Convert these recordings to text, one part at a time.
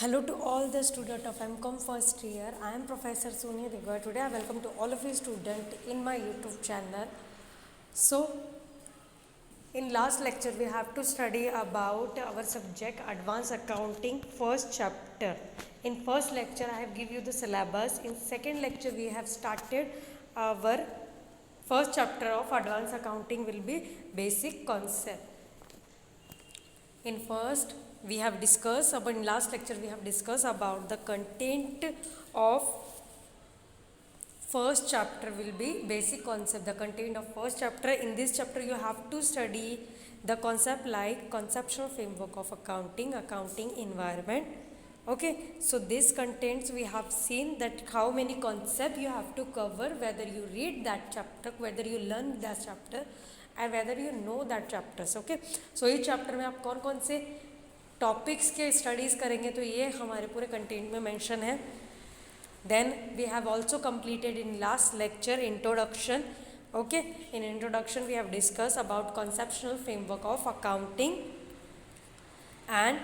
Hello to all the students of MCOM first year. I am Professor Sonia Digoy. Today I welcome to all of you students in my YouTube channel. So, in last lecture we have to study about our subject Advanced Accounting first chapter. In first lecture I have give you the syllabus. In second lecture we have started our first chapter of Advanced Accounting will be basic concept. In first we have discussed about in last lecture we have discussed about the content of first chapter will be basic concept. The content of first chapter, in this chapter you have to study the concept like conceptual framework of accounting, accounting environment. Okay, so this contents we have seen that how many concepts you have to cover, whether you read that chapter, whether you learn that chapter and whether you know that chapters. Okay, so इस chapter में आप कौन कौन से topics के studies करेंगे तो ये हमारे पूरे कंटेंट में मेंशन है. Then we have also completed in last lecture introduction. Okay, in introduction we have discussed about conceptual framework of accounting and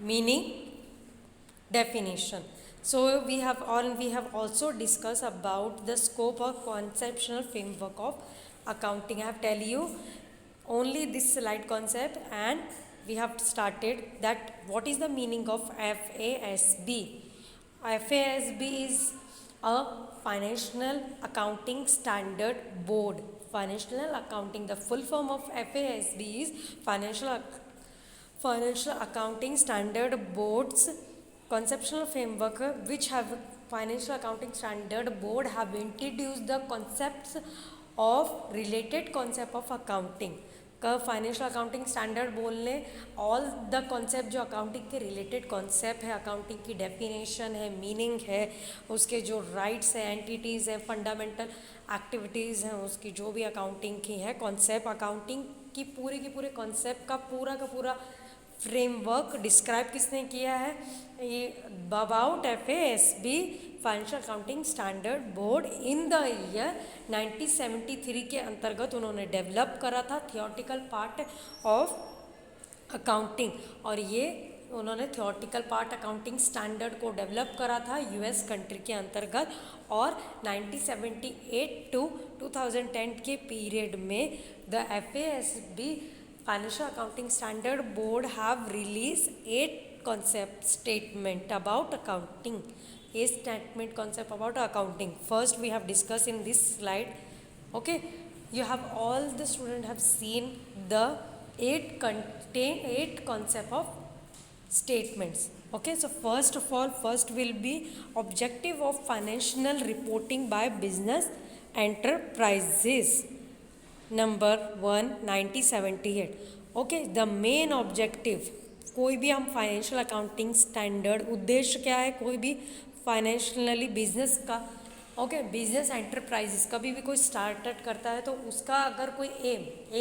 meaning definition. So we have also discussed about the scope of conceptual framework of accounting. I have tell you only this slide concept and we have started that what is the meaning of FASB. FASB is a financial accounting standard board. Financial accounting, the full form of FASB is financial accounting standard boards conceptual framework which have financial accounting standard board have introduced the concepts of related concept of accounting. का financial accounting standard board ने all the concept जो accounting के related concept है, accounting की definition है, meaning है, उसके जो राइट्स हैं, एंटिटीज़ हैं, फंडामेंटल एक्टिविटीज़ हैं, उसकी जो भी अकाउंटिंग की है कॉन्सेप्ट, अकाउंटिंग की पूरे कॉन्सेप्ट का पूरा फ्रेमवर्क डिस्क्राइब किसने किया है, ये about FASB financial accounting standard board in the year 1973 के अंतर्गत उन्होंने डेवलप करा था थियोरटिकल पार्ट ऑफ अकाउंटिंग. और ये उन्होंने थियोरटिकल पार्ट अकाउंटिंग स्टैंडर्ड को डेवलप करा था US कंट्री के अंतर्गत. और 1978 टू 2010 के पीरियड में the FASB Financial Accounting Standard Board have released 8 concept statement about accounting. A statement concept about accounting. First we have discussed in this slide. Okay, you have all the students have seen the 8 concept of statements. Okay, so first of all, first will be objective of financial reporting by business enterprises. Number 1 1978. Okay, the main objective, कोई भी हम financial accounting standard उद्देश्य क्या है, कोई भी financially business का, okay, business enterprises कभी भी कोई स्टार्टअप करता है तो उसका अगर कोई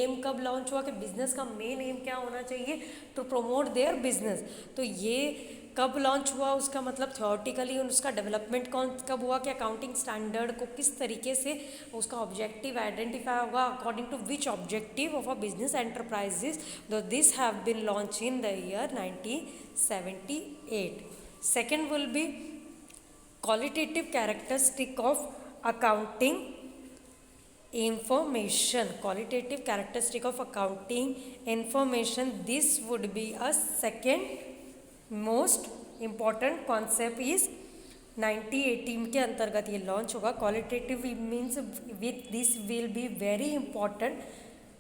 एम कब लॉन्च हुआ कि बिजनेस का मेन एम क्या होना चाहिए, टू प्रमोट देयर बिजनेस. तो ये कब लॉन्च हुआ, उसका मतलब थियोरटिकली उसका डेवलपमेंट कब हुआ कि अकाउंटिंग स्टैंडर्ड को किस तरीके से उसका ऑब्जेक्टिव आइडेंटिफाई होगा, according to which objective of a business enterprises. This have been launch in the year 1978. Second will be qualitative characteristic of accounting information. Qualitative characteristic of accounting information, this would be a second most important concept is 1918 के अंतर्गत ये launch होगा. Qualitative means with this will be very important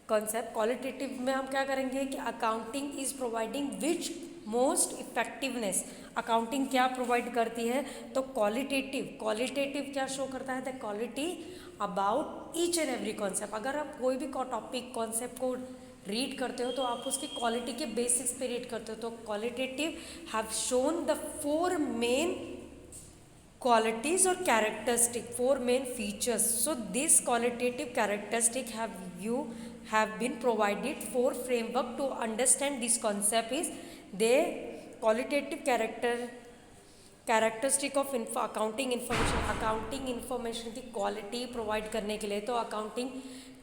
concept. Qualitative में हम क्या करेंगे कि accounting is providing which most effectiveness, accounting क्या प्रोवाइड करती है, तो क्वालिटेटिव क्या शो करता है, the quality about each and every concept. अगर आप कोई भी टॉपिक कॉन्सेप्ट को रीड करते हो तो आप उसकी क्वालिटी के बेसिक्स पे रीड करते हो. तो qualitative have shown the 4 main qualities or characteristic, 4 main features. So this qualitative characteristic have been provided 4 framework to understand this concept is the qualitative characteristic of accounting information. accounting information की quality provide करने के लिए तो accounting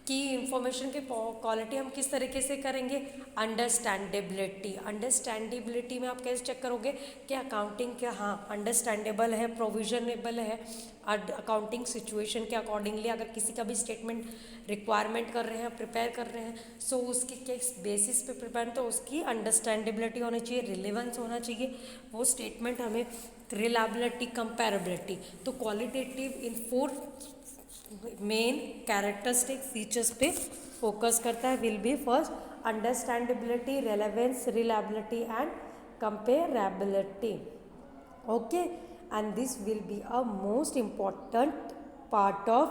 की information की quality हम किस तरीके से करेंगे, अंडरस्टैंडेबिलिटी। अंडरस्टैंडेबिलिटी में आप कैसे चेक करोगे कि अकाउंटिंग क्या, हाँ अंडरस्टैंडेबल है, प्रोविजनेबल है अकाउंटिंग सिचुएशन के अकॉर्डिंगली। अगर किसी का भी स्टेटमेंट रिक्वायरमेंट कर रहे हैं, प्रिपेयर कर रहे हैं, सो उसके किस बेसिस पे प्रिपेयर, तो उसकी अंडरस्टैंडेबिलिटी होनी चाहिए, रिलेवेंस होना चाहिए वो स्टेटमेंट हमें, रिलायबिलिटी, कंपेरेबिलिटी। तो क्वालिटेटिव इन 4 मेन कैरेक्टरिस्टिक फीचर्स पे फोकस करता है। Will be first understandability, relevance, reliability and comparability. Okay, and this will be a most important part of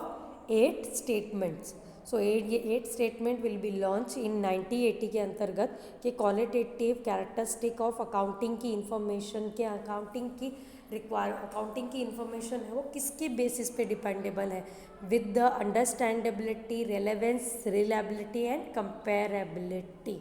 8 statements. So ये 8 statement will be launch in 1980 के अंतर्गत कि qualitative characteristic of accounting की information के, accounting की information है वो किसके बेसिस पे डिपेंडेबल है, with the understandability, relevance, reliability and comparability.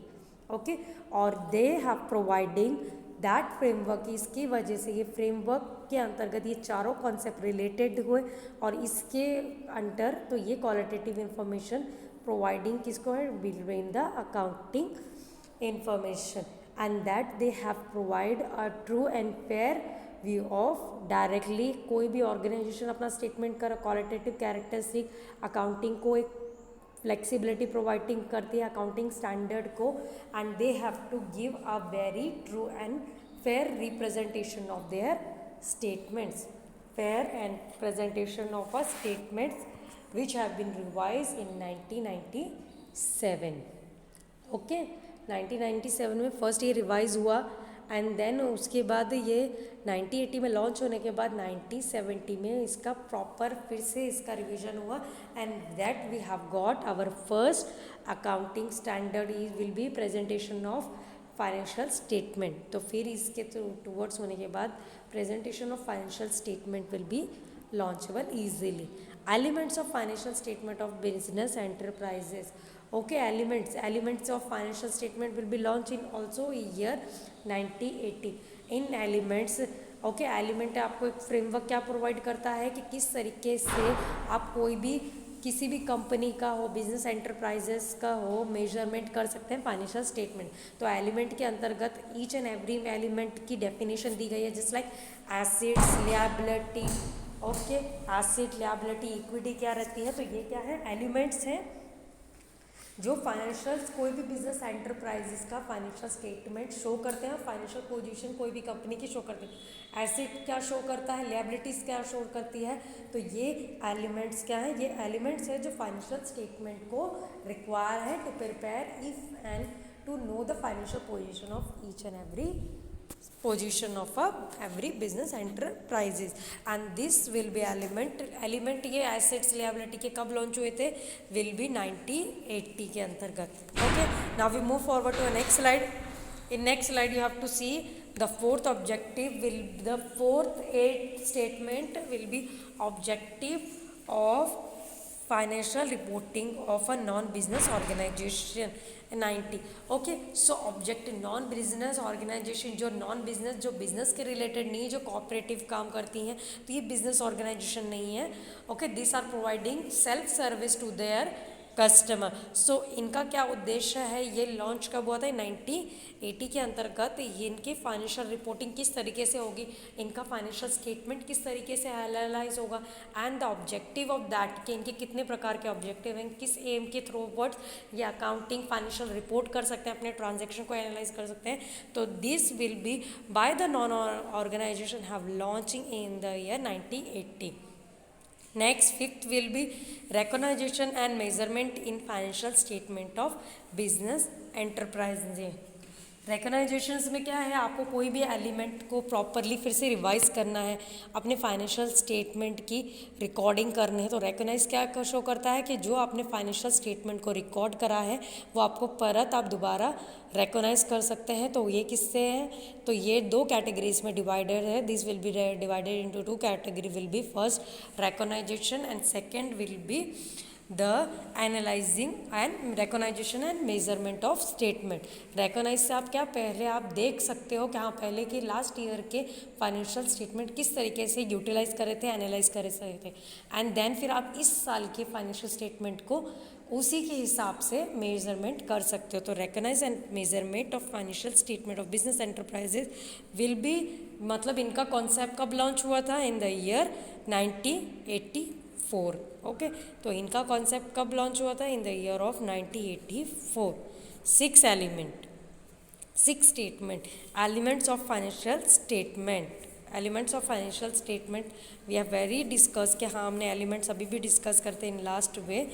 Okay, और they have providing that framework, इसकी वजह से ये फ्रेमवर्क के अंतर्गत ये चारों कॉन्सेप्ट रिलेटेड हुए और इसके अंडर तो ये क्वालिटेटिव इंफॉर्मेशन प्रोवाइडिंग किसको है, between the accounting information, and that they have provide a true and fair view of directly. कोई भी ऑर्गेनाइजेशन अपना स्टेटमेंट कर क्वालिटेटिव कैरेक्टरिस्टिक अकाउंटिंग को एक फ्लेक्सिबिलिटी प्रोवाइडिंग करती है अकाउंटिंग स्टैंडर्ड को, and they have to give a very true and fair representation of their statements, fair and presentation of a statements which have been revise in 1997। Okay, 1997 में first ये revise हुआ, and then उसके बाद ये 1980 में launch होने के बाद 1970 में इसका प्रॉपर फिर से इसका रिवीजन हुआ, and that we have got our first accounting standard is will be presentation of financial statement. तो फिर इसके टूवर्ड्स होने के बाद presentation of financial statement will be launchable easily. Elements of financial statement of business enterprises. Okay, elements of financial statement will be launched in also year 1980. In elements, okay element आपको एक framework क्या provide करता है कि किस तरीके से आप कोई भी किसी भी कंपनी का हो, बिजनेस एंटरप्राइजेस का हो, मेजरमेंट कर सकते हैं फाइनेंशियल स्टेटमेंट। तो एलिमेंट के अंतर्गत ईच एंड एवरी एलिमेंट की डेफिनेशन दी गई है, just like assets, liability. Okay, asset, liability, equity क्या रहती है, तो ये क्या है, एलिमेंट्स हैं जो फाइनेंशियल कोई भी बिजनेस एंटरप्राइजेस का फाइनेंशियल स्टेटमेंट शो करते हैं, फाइनेंशियल पोजीशन कोई भी कंपनी की शो करती है। एसेट क्या शो करता है, लिएबिलिटीज़ क्या शो करती है, तो ये एलिमेंट्स क्या है, ये एलिमेंट्स है जो फाइनेंशियल स्टेटमेंट को रिक्वायर है to prepare if and to know the financial position of each and every position of every business enterprises, and this will be element ये assets liability के कब लॉन्च हुए थे, will be 1980 के अंतर्गत। Okay, now we move forward to the next slide. In next slide you have to see the fourth objective will, the fourth 8 statement will be objective of financial reporting of a non-business organization 90। Okay, so objective non business organization, जो non business, जो business के related नहीं, जो cooperative काम करती हैं, तो ये बिजनेस ऑर्गेनाइजेशन नहीं है। Okay, this are providing self service to their customer. So इनका क्या उद्देश्य है, ये लॉन्च कब हुआ था, 1980 के अंतर्गत। ये इनकी फाइनेंशियल रिपोर्टिंग किस तरीके से होगी, इनका फाइनेंशियल स्टेटमेंट किस तरीके से एनालाइज होगा, and the objective of that, कि इनके कितने प्रकार के ऑब्जेक्टिव हैं, किस एम के थ्रू वर्ड्स ये अकाउंटिंग फाइनेंशियल रिपोर्ट कर सकते हैं, अपने ट्रांजेक्शन को एनालाइज कर सकते हैं। तो this will be by the non organization have launching in the year 1980। Next, fifth will be recognition and measurement in financial statement of business enterprise। रिकॉग्नाइजेशंस में क्या है, आपको कोई भी एलिमेंट को प्रॉपरली फिर से रिवाइज करना है, अपने फाइनेंशियल स्टेटमेंट की रिकॉर्डिंग करनी है। तो रिकॉग्नाइज क्या शो करता है कि जो आपने फाइनेंशियल स्टेटमेंट को रिकॉर्ड करा है वो आपको परत आप दोबारा रिकॉग्नाइज कर सकते हैं। तो ये किससे है, तो ये 2 कैटेगरीज में डिवाइडेड है। This will be divided into 2 category, will be first recognization and second will be the analyzing and recognition and measurement of statement। recognize से आप क्या, पहले आप देख सकते हो कि हाँ पहले के लास्ट ईयर के फाइनेंशियल स्टेटमेंट किस तरीके से यूटिलाइज करे थे, एनालाइज करे थे, एंड देन फिर आप इस साल के फाइनेंशियल स्टेटमेंट को उसी के हिसाब से मेजरमेंट कर सकते हो। तो recognise and measurement of financial statement of business enterprises will be, मतलब इनका कॉन्सेप्ट कब लॉन्च हुआ था? In the year 1984। ओके, तो इनका कॉन्सेप्ट कब लॉन्च हुआ था? In the year of 1984। 6 element, 6 statement, elements of financial statement, elements of financial statement we have very discuss कि हाँ हमने एलिमेंट्स अभी भी डिस्कस करते हैं इन लास्ट वे।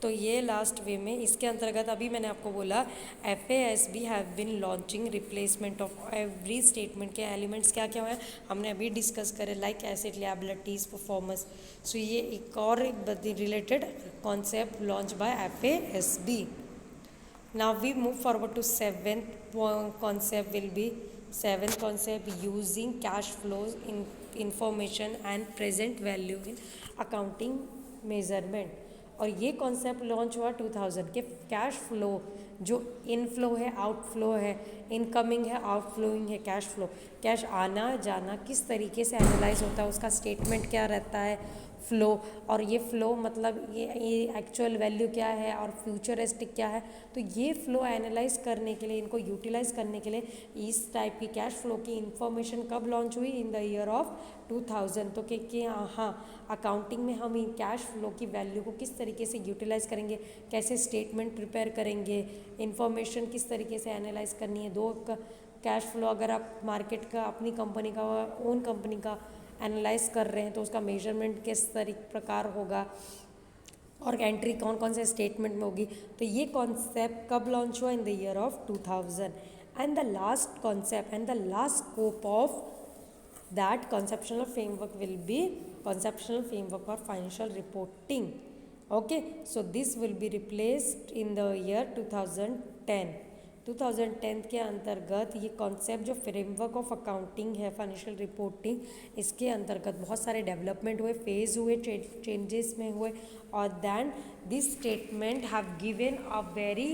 तो ये लास्ट वे में इसके अंतर्गत अभी मैंने आपको बोला FASB have been launching replacement of every statement के एलिमेंट्स क्या क्या हुआ है हमने अभी डिस्कस करे, like asset, liabilities, performance. So ये एक और related concept launch by FASB। Now we move forward to seventh concept will be seventh concept using cash flows in information and present value in accounting measurement। और ये concept launch हुआ 2000 के। Cash flow जो inflow है, outflow है, incoming है, outflowing है, cash flow, cash आना जाना किस तरीके से एनालाइज होता है, उसका स्टेटमेंट क्या रहता है, फ्लो। और ये फ्लो मतलब ये एक्चुअल वैल्यू क्या है और फ्यूचरिस्टिक क्या है। तो ये फ्लो एनालाइज करने के लिए, इनको यूटिलाइज करने के लिए इस टाइप की कैश फ्लो की इंफॉर्मेशन कब लॉन्च हुई? इन द ईयर ऑफ 2000। तो कि हाँ अकाउंटिंग में हम इन कैश फ्लो की वैल्यू को किस तरीके से यूटिलाइज करेंगे, कैसे स्टेटमेंट प्रिपेयर करेंगे, इंफॉर्मेशन किस तरीके से एनालाइज करनी है। दो कैश फ्लो अगर आप मार्केट का, अपनी कंपनी का, ओन कंपनी का एनालाइज कर रहे हैं तो उसका मेजरमेंट किस प्रकार होगा और एंट्री कौन कौन से स्टेटमेंट में होगी। तो ये कॉन्सेप्ट कब लॉन्च हुआ? इन the year of 2000। And the last concept and the last scope of that conceptual framework will be conceptual framework for financial reporting। okay, so this will be replaced in the year 2010। 2010 के अंतर्गत ये concept जो framework of accounting है, financial reporting, इसके अंतर्गत बहुत सारे development हुए, फेज हुए, चेंजेस में हुए। और then this statement have given a very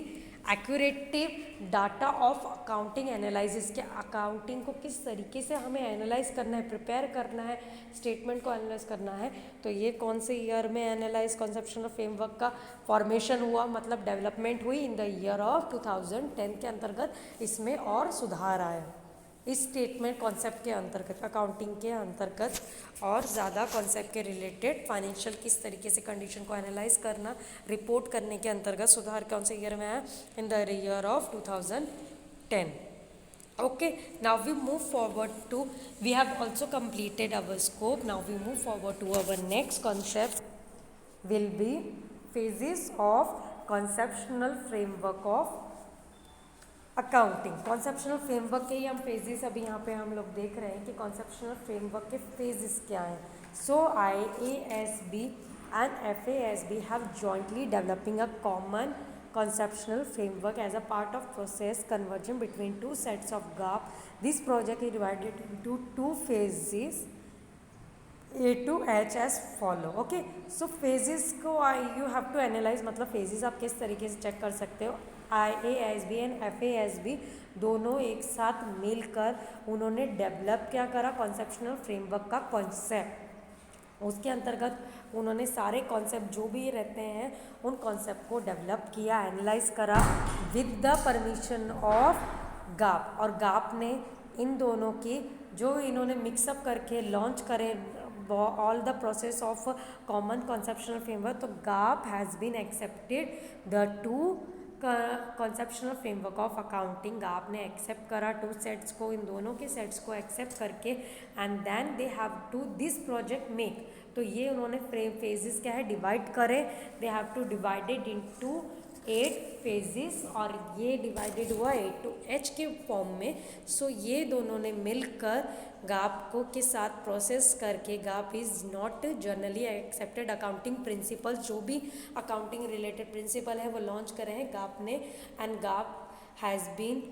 accurative data of accounting analysis के अकाउंटिंग को किस तरीके से हमें एनालाइज करना है, प्रिपेयर करना है, स्टेटमेंट को एनालाइज करना है। तो ये कौन से ईयर में एनालाइज कॉन्सेप्शनल फ्रेमवर्क का फॉर्मेशन हुआ, मतलब डेवलपमेंट हुई? इन द ईयर ऑफ 2010 के अंतर्गत इसमें और सुधार आया इस स्टेटमेंट कॉन्सेप्ट के अंतर्गत, अकाउंटिंग के अंतर्गत और ज़्यादा कॉन्सेप्ट के रिलेटेड फाइनेंशियल किस तरीके से कंडीशन को एनालाइज करना, रिपोर्ट करने के अंतर्गत सुधार कौन से ईयर में आया? इन the year of 2010। okay, now we move forward to, we have also completed our scope, now we move forward to our next concept will be phases of conceptual framework of accounting. Conceptional framework के ही हम phases अभी यहाँ पे हम लोग देख रहे हैं कि कॉन्सेप्शनल फ्रेमवर्क के फेजेस क्या हैं। सो IASB and FASB have jointly developing a common conceptual framework as a part of process conversion between two sets of GAAP. This project is divided into two phases A to H as follow। okay, so phases को you have to analyze, मतलब phases आप किस तरीके से check कर सकते हो। IASB and FASB दोनों एक साथ मिलकर उन्होंने डेवलप क्या करा? कॉन्सेप्शनल फ्रेमवर्क का कॉन्सेप्ट। उसके अंतर्गत उन्होंने सारे कॉन्सेप्ट जो भी रहते हैं उन कॉन्सेप्ट को डेवलप किया, एनालाइज करा with the permission of GAAP। और GAAP ने इन दोनों की जो इन्होंने मिक्सअप करके लॉन्च करे all the process of common conceptual framework, तो GAAP has been accepted the two conceptual framework of accounting। GAAP ने एक्सेप्ट करा टू सेट्स को, इन दोनों के सेट्स को एक्सेप्ट करके and then they have to this project make. तो ये उन्होंने फेजेस क्या है डिवाइड करे, they have to divided into 8 phases और ये डिवाइडेड हुआ A to H के फॉर्म में। सो ये दोनों ने मिलकर GAAP को के साथ प्रोसेस करके, GAAP is not generally accepted accounting principles, जो भी अकाउंटिंग रिलेटेड प्रिंसिपल है वो लॉन्च करे हैं GAAP ने। And GAAP has been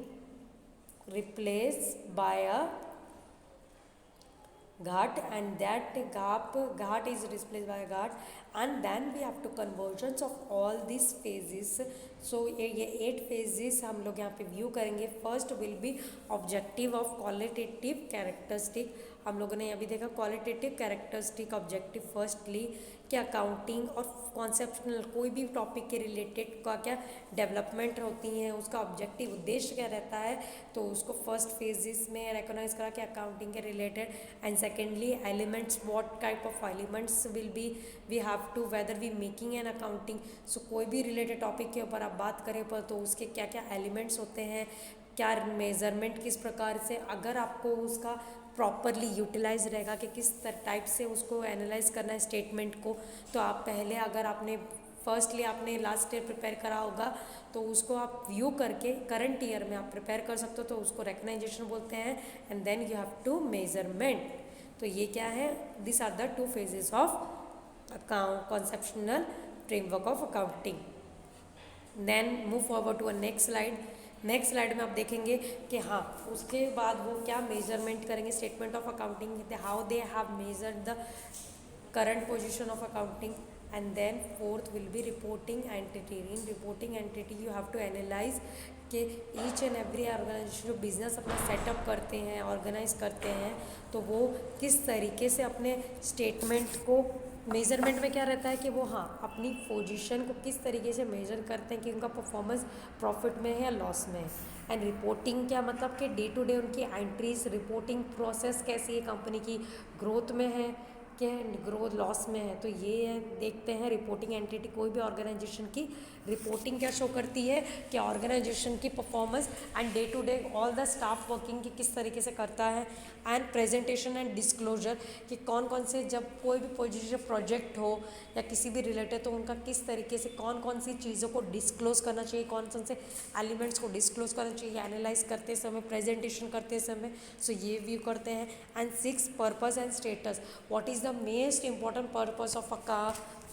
replace by a GAT and that GAT is replaced by GAT and then we have to conversions of all these phases। so ये 8 phases हम लोग यहाँ पे व्यू करेंगे। First will be objective of qualitative characteristic. हम लोगों ने अभी देखा क्वालिटेटिव कैरेक्टरिस्टिक ऑब्जेक्टिव फर्स्टली कि अकाउंटिंग और कॉन्सेप्शनल कोई भी टॉपिक के रिलेटेड का क्या डेवलपमेंट होती हैं, उसका ऑब्जेक्टिव उद्देश्य क्या रहता है, तो उसको फर्स्ट फेजेस में रिकॉग्नाइज करा कि अकाउंटिंग के related. And secondly elements, what type of elements will be we have to whether we making an accounting. So कोई भी रिलेटेड टॉपिक के ऊपर आप बात करें पर तो उसके क्या क्या एलिमेंट्स होते हैं, क्या मेजरमेंट किस प्रकार से, अगर आपको उसका प्रॉपरली यूटिलाइज रहेगा कि किस टाइप से उसको एनालाइज करना है स्टेटमेंट को, तो आप पहले अगर आपने फर्स्टली आपने लास्ट ईयर प्रिपेयर करा होगा तो उसको आप व्यू करके करंट ईयर में आप प्रिपेयर कर सकते हो, तो उसको रेकग्नाइजेशन बोलते हैं। And then you have to measurement. तो ये क्या है, this are the 2 phases of account conceptional framework of accounting. Then move forward to a next slide. Next slide में आप देखेंगे कि हाँ उसके बाद वो क्या मेजरमेंट करेंगे statement of accounting, how they have measured the current position of accounting. And then fourth will be reporting entity. In reporting entity you have to analyze कि ईच एंड एवरी ऑर्गेनाइजेशन जो business अपना setup करते हैं, organise करते हैं, तो वो किस तरीके से अपने स्टेटमेंट को मेजरमेंट में क्या रहता है कि वो हाँ अपनी पोजीशन को किस तरीके से मेजर करते हैं कि उनका परफॉर्मेंस प्रॉफिट में है या लॉस में है। एंड रिपोर्टिंग क्या मतलब कि डे टू डे उनकी एंट्रीज, रिपोर्टिंग प्रोसेस कैसी है, कंपनी की ग्रोथ में है क्या ग्रोथ लॉस में है, तो ये देखते हैं रिपोर्टिंग एंटिटी। कोई भी ऑर्गेनाइजेशन की रिपोर्टिंग क्या शो करती है कि ऑर्गेनाइजेशन की performance and day to day all the staff working की किस तरीके से करता है। एंड प्रेजेंटेशन एंड डिस्क्लोजर कि कौन कौन से जब कोई भी पोजिशन प्रोजेक्ट हो या किसी भी रिलेटेड तो उनका किस तरीके से कौन कौन सी चीज़ों को डिस्क्लोज करना चाहिए, कौन कौन से एलिमेंट्स को डिस्क्लोज करना चाहिए एनालाइज करते समय, प्रेजेंटेशन करते समय। सो ये व्यू करते हैं। And 6 purpose and status, what is the most important purpose of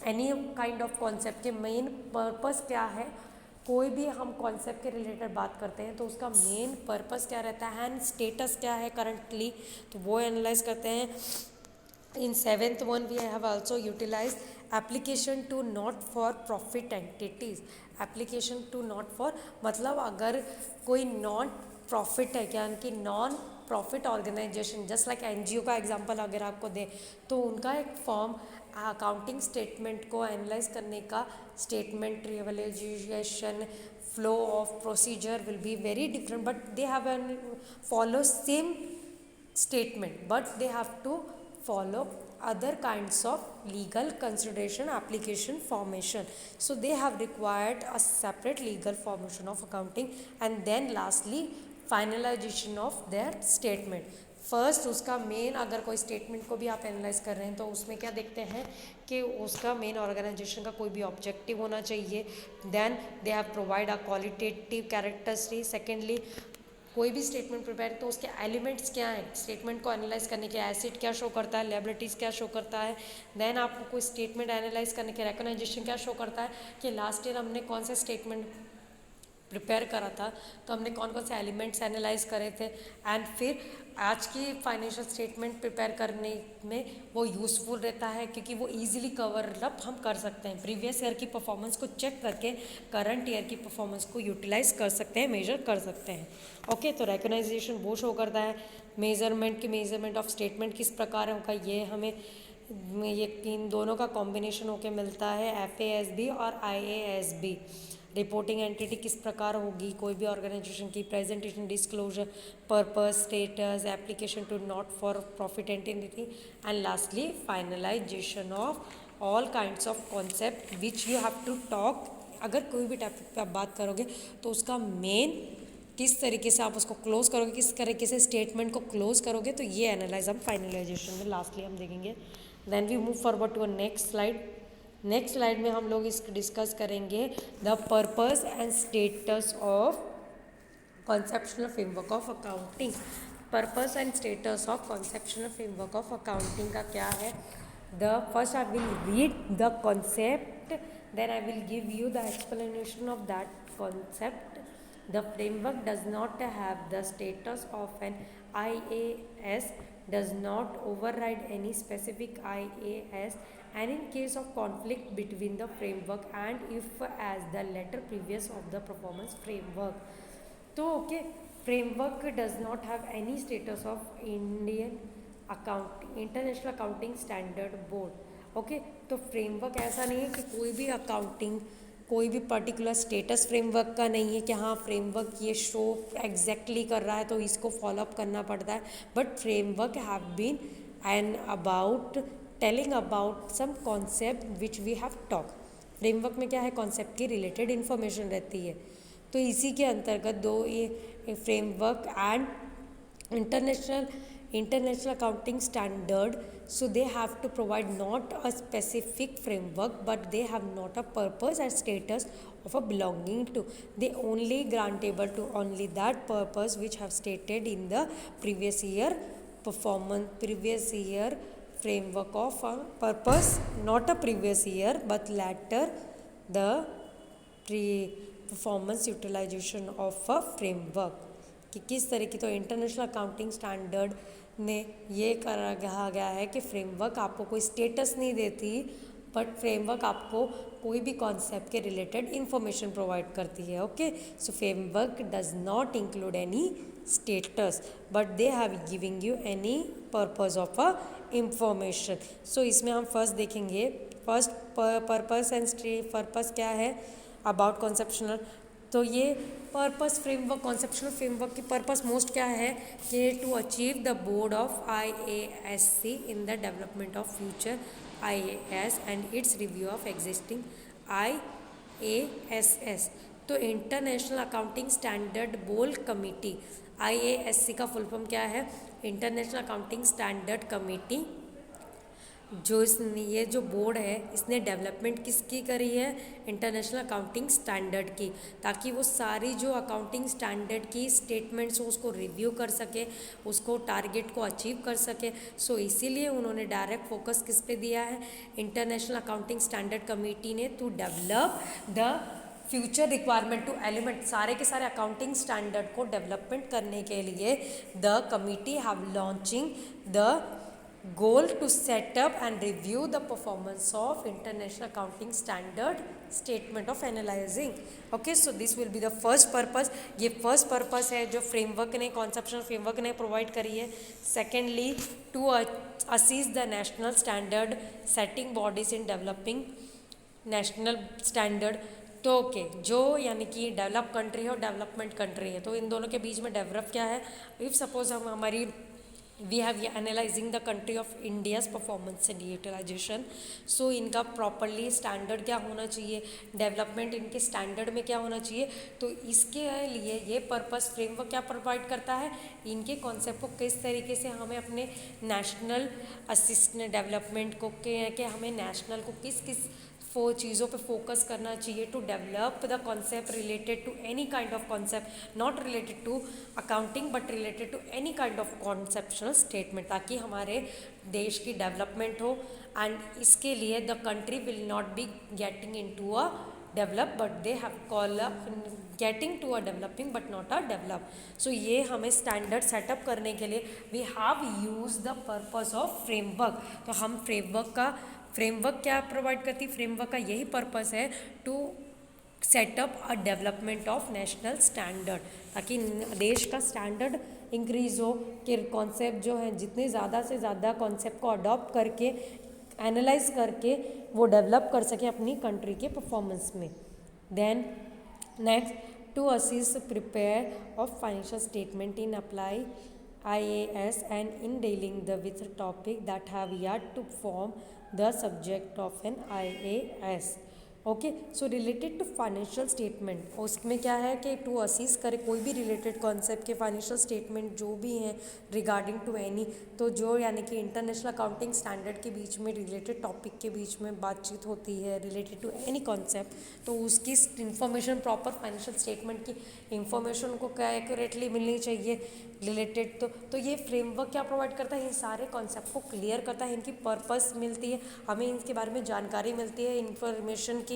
any kind of concept के मेन पर्पस क्या है। कोई भी हम कॉन्सेप्ट के रिलेटेड बात करते हैं तो उसका मेन पर्पस क्या रहता है एंड स्टेटस क्या है करंटली, तो वो एनालाइज करते हैं। In 7th one we have also utilized application to not for profit entities. Application to not for मतलब अगर कोई नॉन प्रॉफिट है क्या कि non profit organization just like NGO का एग्जांपल अगर आपको दे तो उनका एक फॉर्म अकाउंटिंग स्टेटमेंट को एनालाइज करने का statement revaluation flow of procedure will be very different, but they have an follow same statement but they have to follow other kinds of legal consideration application formation. So they have required a separate legal formation of accounting. And then lastly finalization of their statement. First उसका main अगर कोई statement को भी आप analyse कर रहे हैं तो उसमें क्या देखते हैं कि उसका मेन ऑर्गेनाइजेशन का कोई भी ऑब्जेक्टिव होना चाहिए। Then they have provide a qualitative characteristic. Secondly कोई भी स्टेटमेंट प्रिपेयर तो उसके एलिमेंट्स क्या हैं, स्टेटमेंट को एनालाइज करने के एसेट क्या शो करता है, लायबिलिटीज़ क्या शो करता है। देन आपको कोई स्टेटमेंट एनालाइज करने के रिकॉग्नाइजेशन क्या शो करता है कि लास्ट ईयर हमने कौन सा स्टेटमेंट प्रिपेयर करा था तो हमने कौन कौन से एलिमेंट्स एनालाइज करे थे। एंड फिर आज की फाइनेंशियल स्टेटमेंट प्रिपेयर करने में वो यूज़फुल रहता है क्योंकि वो इजीली कवर अप हम कर सकते हैं, प्रीवियस ईयर की परफॉर्मेंस को चेक करके करंट ईयर की परफॉर्मेंस को यूटिलाइज कर सकते हैं, मेजर कर सकते हैं। ओके, तो रिकॉग्नाइजेशन वो शो करता है। मेजरमेंट की मेजरमेंट ऑफ स्टेटमेंट किस प्रकार होगा ये हमें ये इन दोनों का कॉम्बिनेशन होके मिलता है FASB और IASB। रिपोर्टिंग एंटिटी किस प्रकार होगी कोई भी ऑर्गेनाइजेशन की, presentation disclosure, purpose, status, application to not for profit entity, and lastly finalization of all kinds of concept which you have to talk. अगर कोई भी टॉपिक पे आप बात करोगे तो उसका मेन किस तरीके से आप उसको क्लोज करोगे, किस तरीके से स्टेटमेंट को क्लोज करोगे, तो ये एनालाइज हम फाइनलाइजेशन में लास्टली हम देखेंगे। Then we move forward to a next slide. Next slide में हम लोग इस डिस्कस करेंगे the purpose and status of conceptional framework of accounting. Purpose and status of conceptional framework of accounting का क्या है। The first I will read the concept, then I will give you the explanation of that concept. The framework does not have the status of an IAS, does not override any specific IAS, and in case of conflict between the framework and if as the letter previous of the performance framework. तो okay, framework does not have any status of Indian International Accounting Standard Board. Okay, तो framework ऐसा नहीं है कि कोई भी accounting कोई भी पर्टिकुलर स्टेटस फ्रेमवर्क का नहीं है कि हाँ फ्रेमवर्क ये शो एग्जैक्टली कर रहा है तो इसको फॉलोअप करना पड़ता है, but framework have been and about telling about some concept which we have talk. Framework में क्या है, कॉन्सेप्ट की रिलेटेड इन्फॉर्मेशन रहती है। तो इसी के अंतर्गत दो ये framework and international accounting standard, so they have to provide not a specific framework but they have not a purpose and status of a belonging to, they only grantable to only that purpose which have stated in the previous year framework of a purpose, not a previous year but later the performance utilization of a framework, कि किस तरह की। तो international accounting standard ने ये कहा गया है कि फ्रेमवर्क आपको कोई स्टेटस नहीं देती, बट फ्रेमवर्क आपको कोई भी कॉन्सेप्ट के रिलेटेड इंफॉर्मेशन प्रोवाइड करती है। Okay, so framework does not include any status but they have giving you any purpose of a information. So इसमें हम फर्स्ट देखेंगे, फर्स्ट पर्पस एंड पर्पस क्या है अबाउट कॉन्सेप्शनल। तो ये पर्पस फ्रेमवर्क, कॉन्सेप्शनल फ्रेमवर्क की पर्पस मोस्ट क्या है कि to achieve the board of IASC in the development of future IAS and its review of existing IASS। तो international accounting standard board committee, IASC का full form क्या है, international accounting standard committee. जो ये जो बोर्ड है इसने development किसकी करी है, इंटरनेशनल अकाउंटिंग स्टैंडर्ड की, ताकि वो सारी जो अकाउंटिंग स्टैंडर्ड की स्टेटमेंट्स हो उसको रिव्यू कर सके, उसको टारगेट को अचीव कर सके। सो इसीलिए उन्होंने डायरेक्ट फोकस किस पे दिया है, इंटरनेशनल अकाउंटिंग स्टैंडर्ड कमेटी ने, to develop the future requirement to element, सारे के सारे अकाउंटिंग स्टैंडर्ड को डेवलपमेंट करने के लिए the committee have launching the goal to set up and review the performance of international accounting standard statement of analyzing। okay, so this will be the first purpose। ये first purpose है जो framework ने, conceptual framework ने provide करी है। secondly, to assist the national standard setting bodies in developing national standard। तो okay, जो यानी कि डेवलप कंट्री है और डेवलपमेंट कंट्री है, तो इन दोनों के बीच में डेवलप क्या है, इफ़ सपोज हम हमारी we have analyzing the country of India's performance and utilization। so इनका properly standard क्या होना चाहिए, डेवलपमेंट इनके स्टैंडर्ड में क्या होना चाहिए, तो इसके लिए ये पर्पस फ्रेमवर्क क्या प्रोवाइड करता है, इनके कॉन्सेप्ट को किस तरीके से हमें अपने नेशनल असिस्टेंट डेवलपमेंट को के हमें नेशनल को किस किस चीज़ों पे फोकस करना चाहिए, to develop the concept related to any kind of concept, not related to accounting but related to any kind of conceptional statement, ताकि हमारे देश की डेवलपमेंट हो। एंड इसके लिए the country will not be getting in to a develop but they have call getting to a developing but not a develop. So ये हमें standard setup करने के लिए we have use the purpose of framework. तो हम framework क्या provide करती, framework का यही पर्पस है to setup a development of national standard, ताकि देश का स्टैंडर्ड इंक्रीज हो, कि कॉन्सेप्ट जो है जितने ज़्यादा से ज़्यादा कॉन्सेप्ट को अडॉप्ट करके एनालाइज करके वो डेवलप कर सके अपनी कंट्री के परफॉर्मेंस में। Then next, to assist prepare of financial statement in apply IAS and in dealing with topic that have yet to form the subject of an IAS। Okay, so related to financial statement, उसमें क्या है कि to assist करे कोई भी related concept के financial statement जो भी हैं रिगार्डिंग टू एनी, तो जो यानी कि इंटरनेशनल अकाउंटिंग स्टैंडर्ड के बीच में रिलेटेड टॉपिक के बीच में बातचीत होती है रिलेटेड टू एनी कॉन्सेप्ट, तो उसकी इंफॉर्मेशन प्रॉपर फाइनेंशियल स्टेटमेंट की इंफॉर्मेशन को क्या एक्यूरेटली मिलनी चाहिए रिलेटेड। तो ये फ्रेमवर्क क्या प्रोवाइड करता है, इन सारे कॉन्सेप्ट को क्लियर करता है, इनकी पर्पस मिलती है, हमें इनके बारे में जानकारी मिलती है, इंफॉर्मेशन की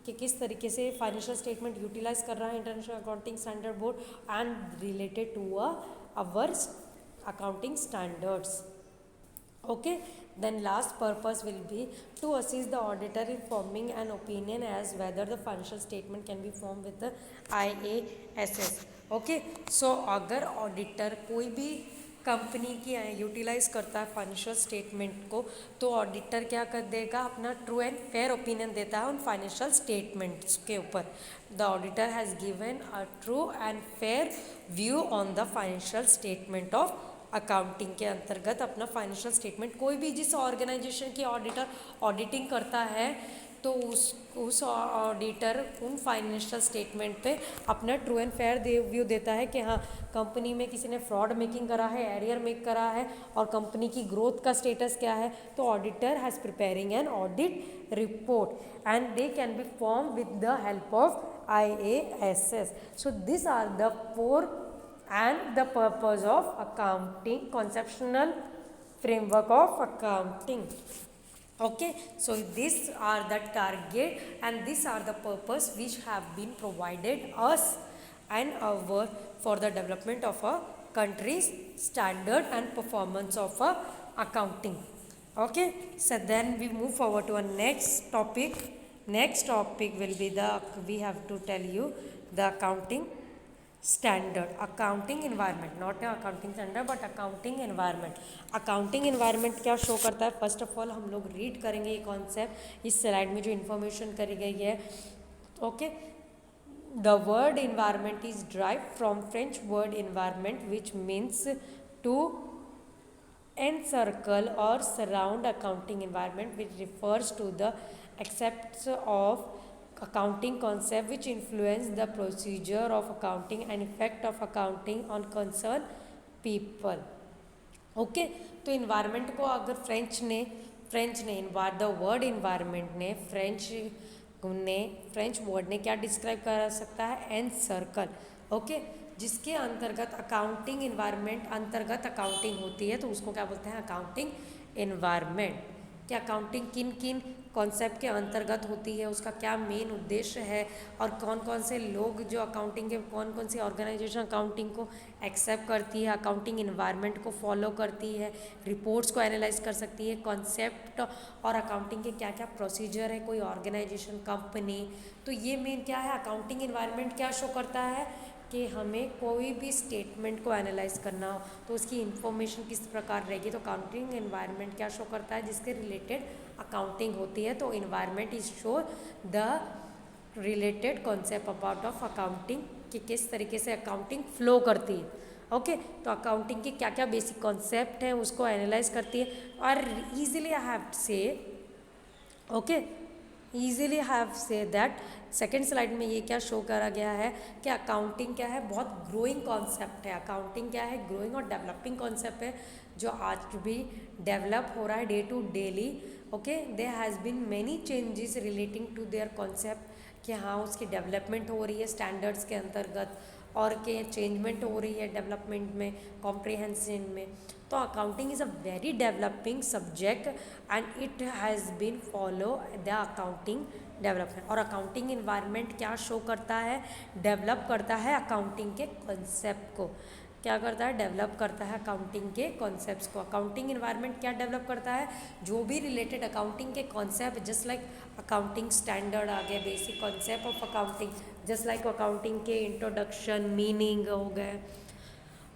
कि किस तरीके से फाइनेंशियल स्टेटमेंट यूटिलाइज कर रहा है international accounting standard board and related to our accounting standards. Okay, then last purpose will be to assist the auditor in forming an opinion as whether the financial statement can be formed with the IASS। Okay, so अगर auditor कोई भी company की utilise करता है financial statement को, तो auditor क्या कर देगा, अपना ट्रू एंड फेयर ओपिनियन देता है उन फाइनेंशियल स्टेटमेंट्स के ऊपर. The auditor has given a true and fair view on the financial statement of accounting के अंतर्गत अपना फाइनेंशियल स्टेटमेंट, कोई भी जिस ऑर्गेनाइजेशन की ऑडिटर ऑडिटिंग करता है तो उस ऑडिटर उन फाइनेंशियल स्टेटमेंट पे अपना ट्रू एंड फेयर व्यू देता है कि हाँ, कंपनी में किसी ने फ्रॉड मेकिंग करा है, एरियर मेक करा है, और कंपनी की ग्रोथ का स्टेटस क्या है. तो auditor has preparing an audit report and they can be form with the help of IASS. So these are the four and the purpose of accounting, conceptual framework of accounting. Okay, so these are the target and these are the purpose which have been provided us and our for the development of a country's standard and performance of a accounting. Okay, so then we move forward to a next topic. Next topic will be we have to tell you the accounting standard, accounting environment, not accounting standard but accounting environment. Accounting environment क्या show करता है, first of all हम लोग read करेंगे ये concept, इस slide में जो इन्फॉर्मेशन करी गई है. Okay, the word environment is derived from French word environment which means to encircle or surround accounting environment, which refers to the aspects of accounting concept which influence the procedure of accounting and effect of accounting on concerned people. Okay, तो environment को अगर French ने the word environment ने French word ने क्या describe कर सकता है, एन सर्कल. ओके, जिसके अंतर्गत अकाउंटिंग इन्वायरमेंट अंतर्गत अकाउंटिंग होती है तो उसको क्या बोलते हैं, अकाउंटिंग इन्वायरमेंट. कि अकाउंटिंग किन किन कॉन्सेप्ट के अंतर्गत होती है, उसका क्या मेन उद्देश्य है, और कौन कौन से लोग जो अकाउंटिंग के कौन कौन सी ऑर्गेनाइजेशन अकाउंटिंग को एक्सेप्ट करती है, अकाउंटिंग इन्वायरमेंट को फॉलो करती है, रिपोर्ट्स को एनालाइज कर सकती है, कॉन्सेप्ट और अकाउंटिंग के क्या क्या प्रोसीजर है कोई ऑर्गेनाइजेशन कंपनी. तो ये मेन क्या है, अकाउंटिंग इन्वायरमेंट क्या शो करता है कि हमें कोई भी स्टेटमेंट को एनालाइज करना हो तो उसकी इन्फॉर्मेशन किस प्रकार रहेगी. तो अकाउंटिंग इन्वायरमेंट क्या शो करता है, जिसके रिलेटेड अकाउंटिंग होती है. तो environment is show the related concept about of accounting, कि किस तरीके से अकाउंटिंग फ्लो करती है. ओके, तो अकाउंटिंग के क्या क्या बेसिक कॉन्सेप्ट हैं उसको एनालाइज करती है. और ईजिली आई हैव से easily have say that second slide में ये क्या शो करा गया है कि अकाउंटिंग क्या है, बहुत ग्रोइंग कॉन्सेप्ट है. अकाउंटिंग क्या है, ग्रोइंग और डेवलपिंग कॉन्सेप्ट है जो आज भी डेवलप हो रहा है day to daily. Okay, there has been many changes relating to their concept, कि हाँ उसकी डेवलपमेंट हो रही है स्टैंडर्ड्स के अंतर्गत और के चेंजमेंट हो रही है डेवलपमेंट में, कॉम्प्रिहेंशन में. तो accounting is a very developing subject and it has been follow the accounting development. और अकाउंटिंग इन्वायरमेंट क्या शो करता है, डेवलप करता है अकाउंटिंग के कॉन्सेप्ट को. क्या करता है, डेवलप करता है अकाउंटिंग के कॉन्सेप्ट्स को. अकाउंटिंग इन्वायरमेंट क्या डेवलप करता है, जो भी रिलेटेड अकाउंटिंग के concept, just like accounting standard आ गए, basic concept of accounting, just like accounting के इंट्रोडक्शन, मीनिंग हो गए,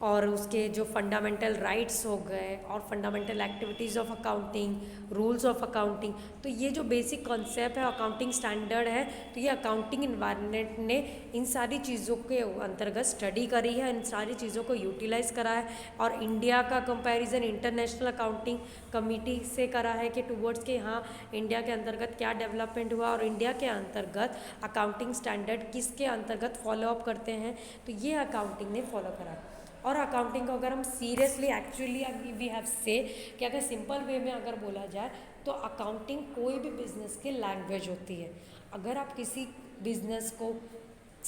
और उसके जो फंडामेंटल राइट्स हो गए, और fundamental activities of accounting, rules of accounting. तो ये जो बेसिक कॉन्सेप्ट है अकाउंटिंग स्टैंडर्ड है, तो ये अकाउंटिंग इन्वायरमेंट ने इन सारी चीज़ों के अंतर्गत स्टडी करी है, इन सारी चीज़ों को यूटिलाइज़ करा है. और इंडिया का कंपैरिजन इंटरनेशनल अकाउंटिंग कमेटी से करा है कि टूवर्ड्स के हाँ इंडिया के अंतर्गत क्या डेवलपमेंट हुआ और इंडिया के अंतर्गत अकाउंटिंग स्टैंडर्ड किसके अंतर्गत फॉलोअप करते हैं. तो ये अकाउंटिंग ने फॉलो करा. और अकाउंटिंग को अगर हम सीरियसली एक्चुअली वी हैव से कि अगर सिंपल वे में अगर बोला जाए तो अकाउंटिंग कोई भी बिजनेस की लैंग्वेज होती है. अगर आप किसी बिजनेस को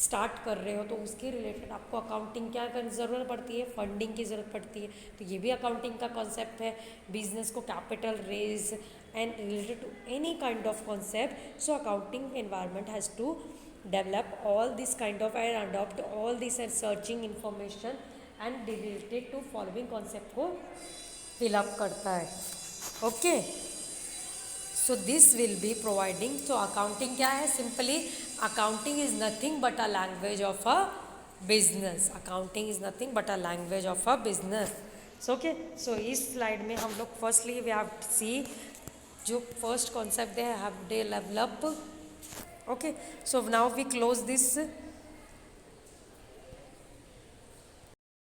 स्टार्ट कर रहे हो तो उसके रिलेटेड आपको अकाउंटिंग क्या करने ज़रूरत पड़ती है, फंडिंग की ज़रूरत पड़ती है. तो ये भी अकाउंटिंग का कॉन्सेप्ट है. बिजनेस को capital raise and related to any kind of concept. So accounting environment has to develop all this kind of and adopt all this and searching information and related to following concept को fill up करता है. Okay, so this will be providing. तो accounting क्या है, simply accounting is nothing but a language of a business. Accounting is nothing but a language of a business. So okay, सो इस slide में हम लोग फर्स्टली वी हैव सी जो first concept they have develop. Okay, so now we close this